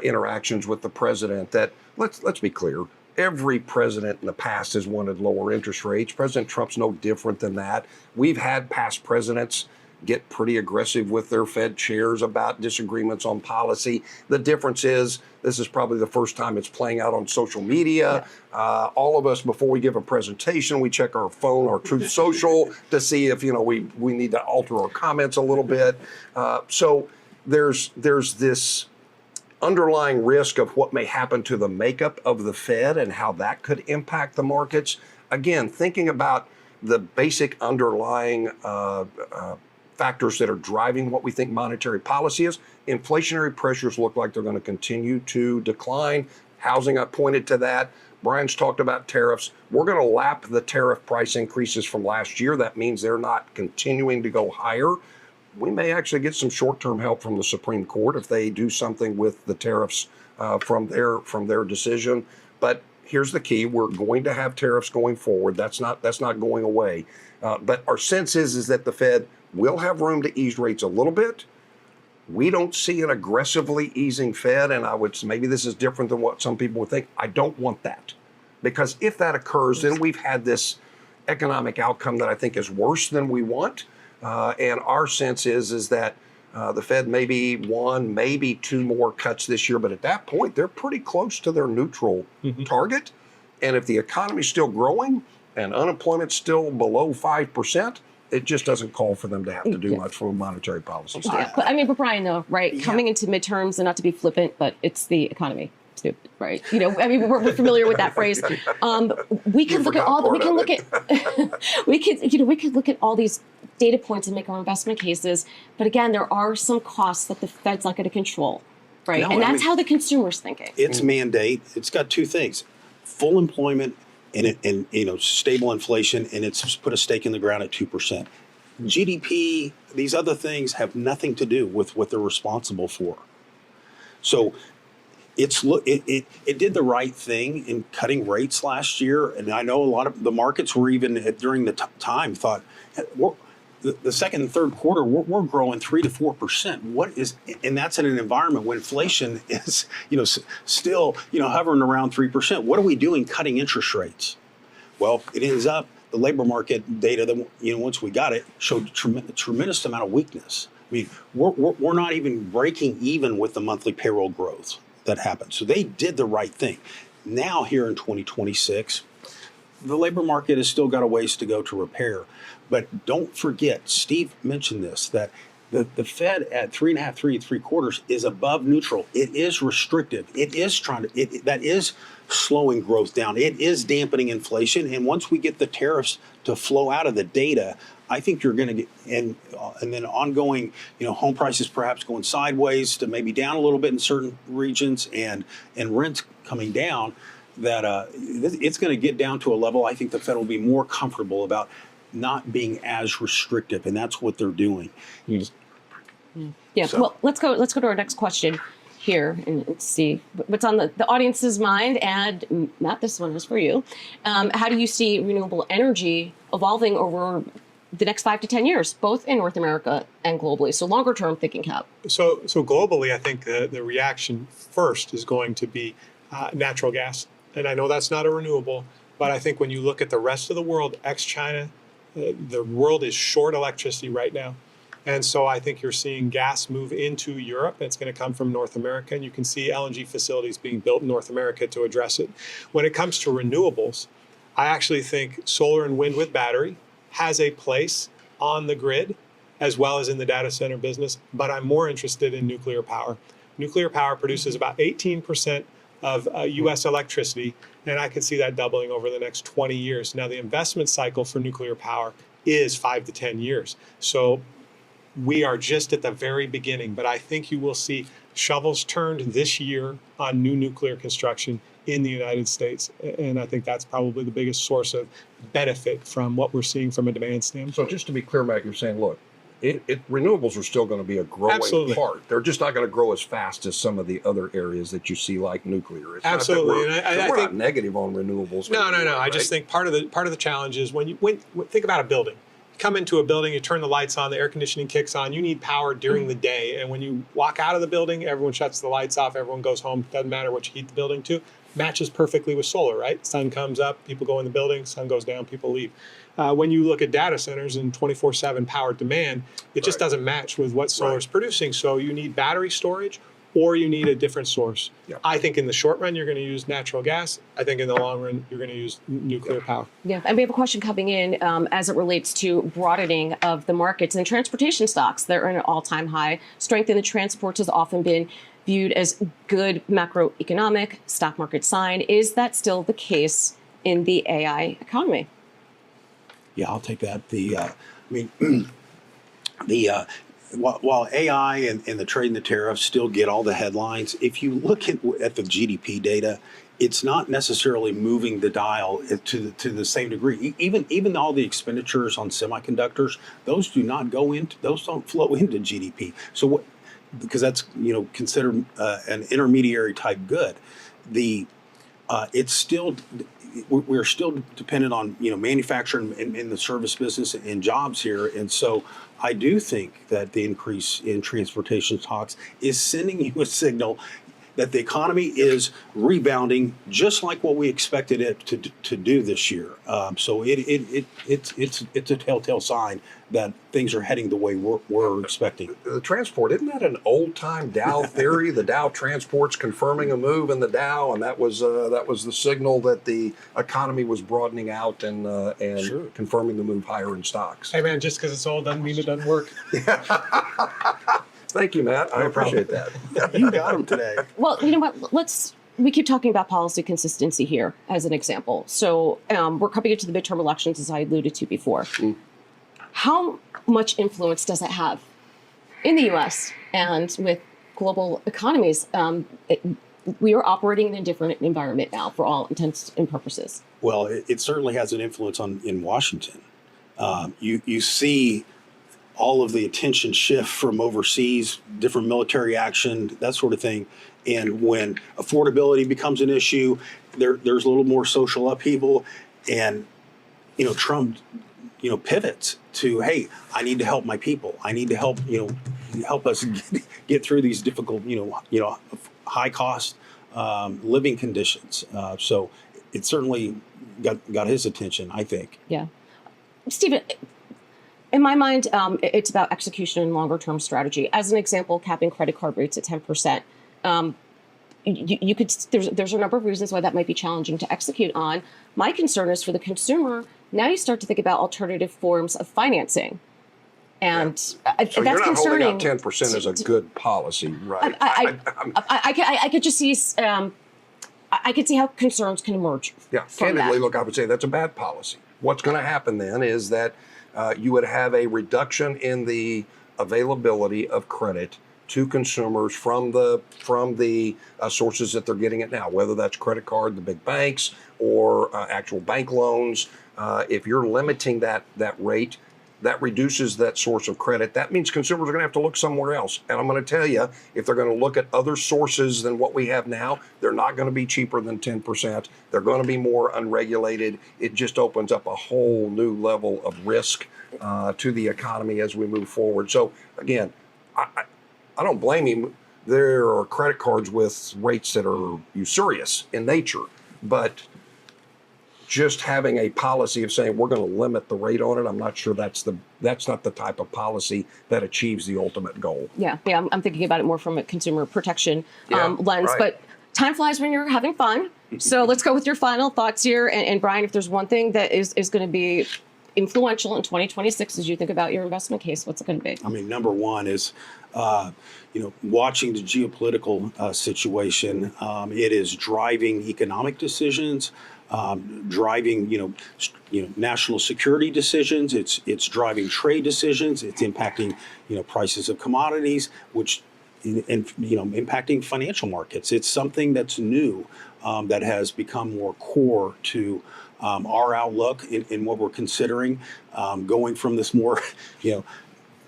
interactions with the president. That let's be clear, every president in the past has wanted lower interest rates. President Trump's no different than that. We've had past presidents get pretty aggressive with their Fed chairs about disagreements on policy. The difference is this is probably the first time it's playing out on social media. All of us, before we give a presentation, we check our phone or Truth Social to see if we need to alter our comments a little bit. So there's this underlying risk of what may happen to the makeup of the Fed and how that could impact the markets. Again, thinking about the basic underlying factors that are driving what we think monetary policy is, inflationary pressures look like they're going to continue to decline. Housing, I pointed to that. Brian's talked about tariffs. We're going to lap the tariff price increases from last year. That means they're not continuing to go higher. We may actually get some short-term help from the Supreme Court if they do something with the tariffs from their decision. But here's the key: we're going to have tariffs going forward. That's not going away. But our sense is that the Fed will have room to ease rates a little bit. We don't see an aggressively easing Fed, and maybe this is different than what some people would think. I don't want that, because if that occurs, then we've had this economic outcome that I think is worse than we want. And our sense is that the Fed maybe one, maybe two more cuts this year, but at that point, they're pretty close to their neutral target. And if the economy's still growing and unemployment's still below 5%, it just doesn't call for them to have to do much from a monetary policy standpoint. Yeah, but Brian, though, right? Yeah. Coming into midterms, and not to be flippant, but it's the economy. Stupid, right? We're familiar with that phrase. We could look at all these data points and make our investment cases. But again, there are some costs that the Fed's not going to control, right? No, and that's how the consumer's thinking. Its mandate, it's got two things: full employment and stable inflation, and it's put a stake in the ground at 2%. GDP, these other things have nothing to do with what they're responsible for. So it did the right thing in cutting rates last year, and I know a lot of the markets were even during the time thought the second and third quarter we're growing 3 to 4%. And that's in an environment when inflation is still hovering around 3%. What are we doing cutting interest rates? Well, it ends up the labor market data that once we got it showed a tremendous amount of weakness. I mean, we're not even breaking even with the monthly payroll growth. that happened. So they did the right thing. Now here in 2026, the labor market has still got a ways to go to repair. But don't forget, Steve mentioned this, that the Fed at 3.5, 3.75 is above neutral. It is restrictive. It is that is slowing growth down. It is dampening inflation. And once we get the tariffs to flow out of the data, I think you're going to get, and then ongoing, home prices perhaps going sideways to maybe down a little bit in certain regions, and rents coming down, that it's going to get down to a level I think the Fed will be more comfortable about not being as restrictive, and that's what they're doing. Yeah. So- Well, let's go to our next question here and see what's on the audience's mind. And Matt, this one is for you. How do you see renewable energy evolving over the next 5 to 10 years, both in North America and globally? So longer term thinking cap. So globally, I think the reaction first is going to be natural gas. And I know that's not a renewable, but I think when you look at the rest of the world, ex-China, the world is short electricity right now. And so I think you're seeing gas move into Europe. It's going to come from North America, and you can see LNG facilities being built in North America to address it. When it comes to renewables, I actually think solar and wind with battery has a place on the grid as well as in the data center business, but I'm more interested in nuclear power. Nuclear power produces about 18% of U.S. electricity, and I can see that doubling over the next 20 years. Now, the investment cycle for nuclear power is 5 to 10 years. So we are just at the very beginning, but I think you will see shovels turned this year on new nuclear construction in the United States. And I think that's probably the biggest source of benefit from what we're seeing from a demand standpoint. So just to be clear, Matt, you're saying, look, renewables are still going to be a growing Absolutely. part. They're just not going to grow as fast as some of the other areas that you see, like nuclear. It's Absolutely. Not that And I we're think not negative on renewables. No. Right? I just think part of the challenge is when think about a building. You come into a building, you turn the lights on, the air conditioning kicks on. You need power during the day, and when you walk out of the building, everyone shuts the lights off. Everyone goes home. Doesn't matter what you heat the building to. Matches perfectly with solar, right? Sun comes up, people go in the building. Sun goes down, people leave. When you look at data centers and 24/7 power demand, it just doesn't match with what solar is producing. So you need battery storage, or you need a different source. Yeah. I think in the short run, you're going to use natural gas. I think in the long run, you're going to use nuclear power. Yeah, and we have a question coming in as it relates to broadening of the markets and transportation stocks. They're at an all-time high. Strength in the transports has often been viewed as good macroeconomic stock market sign. Is that still the case in the AI economy? Yeah, I'll take that. While AI and the trade and the tariffs still get all the headlines, if you look at the GDP data, it's not necessarily moving the dial to the same degree. Even all the expenditures on semiconductors, those don't flow into GDP. So what? Because that's considered an intermediary type good. It's still. We're still dependent on manufacturing in the service business and jobs here, and so I do think that the increase in transportation stocks is sending you a signal that the economy is rebounding, just like what we expected it to do this year. So it's a telltale sign that things are heading the way we're expecting. The transport, isn't that an old-time Dow theory? The Dow transport's confirming a move in the Dow, and that was the signal that the economy was broadening out and Sure. confirming the move higher in stocks. Hey man, just because it's old doesn't mean it doesn't work. Thank you, Matt. I appreciate that. You got them today. Well, you know what? We keep talking about policy consistency here as an example. So we're coming into the midterm elections, as I alluded to before. How much influence does it have in the U.S. and with global economies? We are operating in a different environment now, for all intents and purposes. Well, it certainly has an influence in Washington. You see all of the attention shift from overseas, different military action, that sort of thing. And when affordability becomes an issue, there's a little more social upheaval, and Trump pivots to, hey, I need to help my people. I need to help us get through these difficult high cost living conditions. So it certainly got his attention, I think. Yeah, Stephen. In my mind, it's about execution and longer term strategy. As an example, capping credit card rates at 10%. you could, there's a number of reasons why that might be challenging to execute on. My concern is for the consumer. Now you start to think about alternative forms of financing. And So that's you're not concerning. holding out 10% as a good policy, right? I could just see, I could see how concerns can emerge. Yeah, from candidly, that. look, I would say that's a bad policy. What's going to happen then is that you would have a reduction in the availability of credit to consumers from the sources that they're getting it now, whether that's credit card, the big banks, or actual bank loans. If you're limiting that rate, that reduces that source of credit. That means consumers are going to have to look somewhere else. And I'm going to tell you, if they're going to look at other sources than what we have now, they're not going to be cheaper than 10%. They're going to be more unregulated. It just opens up a whole new level of risk to the economy as we move forward. So again, I don't blame him. There are credit cards with rates that are usurious in nature, but just having a policy of saying we're going to limit the rate on it, I'm not sure that's not the type of policy that achieves the ultimate goal. Yeah. I'm thinking about it more from a consumer protection lens. Right. But time flies when you're having fun. So let's go with your final thoughts here. And Brian, if there's one thing that is going to be influential in 2026 as you think about your investment case, what's it going to be? I mean, number one is, watching the geopolitical situation. It is driving economic decisions, driving, national security decisions. It's driving trade decisions. It's impacting, prices of commodities, which, impacting financial markets. It's something that's new, that has become more core to our outlook in what we're considering, going from this more,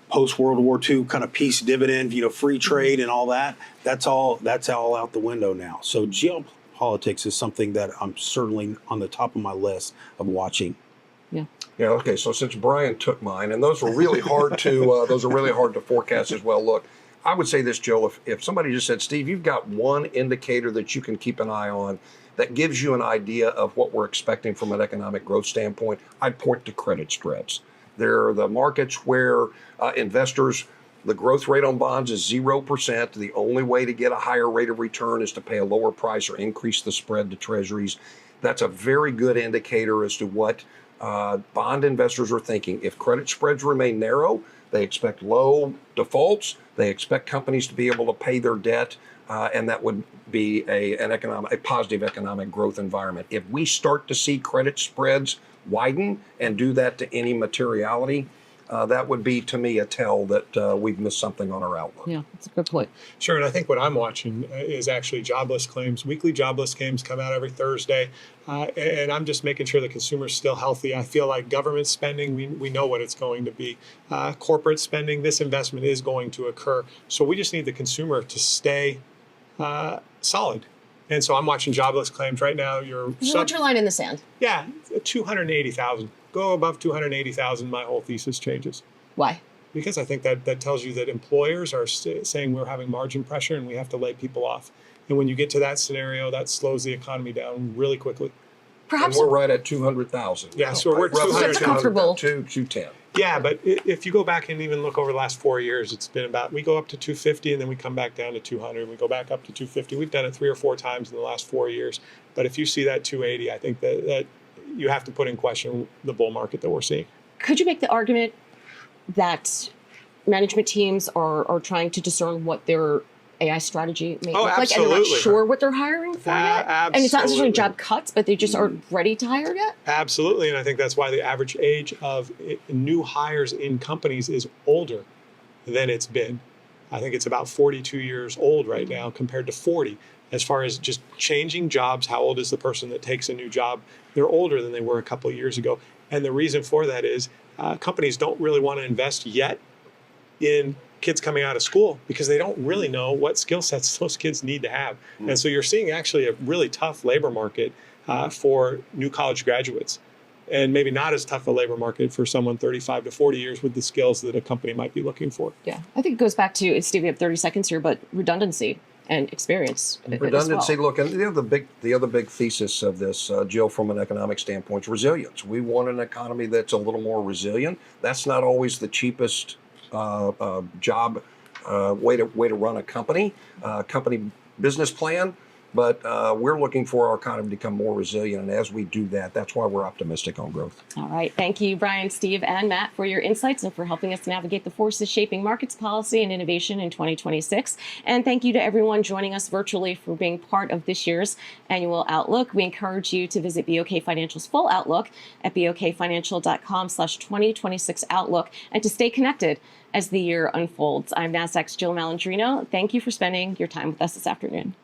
post-World War II kind of peace dividend, free trade and all that. That's all out the window now. So geopolitics is something that I'm certainly on the top of my list of watching. Yeah. Yeah. Okay. So since Brian took mine, and those are really hard to forecast as well. Look, I would say this, Joe. If somebody just said, Steve, you've got one indicator that you can keep an eye on that gives you an idea of what we're expecting from an economic growth standpoint, I'd point to credit spreads. They're the markets where investors, the growth rate on bonds is 0%. The only way to get a higher rate of return is to pay a lower price or increase the spread to treasuries. That's a very good indicator as to what bond investors are thinking. If credit spreads remain narrow, they expect low defaults. They expect companies to be able to pay their debt, and that would be a positive economic growth environment. If we start to see credit spreads widen and do that to any materiality, that would be, to me, a tell that we've missed something on our outlook. Yeah, that's a good point. Sure, and I think what I'm watching is actually jobless claims. Weekly jobless claims come out every Thursday, and I'm just making sure the consumer's still healthy. I feel like government spending, we know what it's going to be. Corporate spending, this investment is going to occur. So we just need the consumer to stay solid. And so I'm watching jobless claims right now. What's your line in the sand? Yeah, 280,000. Go above 280,000, my whole thesis changes. Why? Because I think that tells you that employers are saying we're having margin pressure and we have to lay people off. And when you get to that scenario, that slows the economy down really quickly. Perhaps and we're right at 200,000. Yeah, so we're That's comfortable. 210. Yeah, but if you go back and even look over the last 4 years, it's been about, we go up to 250 and then we come back down to 200 and we go back up to 250. We've done it 3 or 4 times in the last 4 years. But if you see that 280, I think that you have to put in question the bull market that we're seeing. Could you make the argument that management teams are trying to discern what their AI strategy may look like, and they're not sure what they're hiring for yet? And it's not necessarily job cuts, but they just aren't ready to hire yet? Absolutely, and I think that's why the average age of new hires in companies is older than it's been. I think it's about 42 years old right now compared to 40. As far as just changing jobs, how old is the person that takes a new job? They're older than they were a couple of years ago. And the reason for that is companies don't really want to invest yet in kids coming out of school because they don't really know what skill sets those kids need to have. And so you're seeing actually a really tough labor market for new college graduates, and maybe not as tough a labor market for someone 35 to 40 years with the skills that a company might be looking for. Yeah, I think it goes back to, Steve, we have 30 seconds here, but redundancy and experience. Redundancy, well. look, and the other big thesis of this, Jill, from an economic standpoint, is resilience. We want an economy that's a little more resilient. That's not always the cheapest job way to run a company business plan. But we're looking for our economy to become more resilient. And as we do that, that's why we're optimistic on growth. All right. Thank you, Brian, Steve, and Matt, for your insights and for helping us navigate the forces shaping markets, policy, and innovation in 2026. And thank you to everyone joining us virtually for being part of this year's annual Outlook. We encourage you to visit BOK Financial's full Outlook at bokfinancial.com/2026 Outlook and to stay connected as the year unfolds. I'm Nasdaq's Jill Malandrino. Thank you for spending your time with us this afternoon.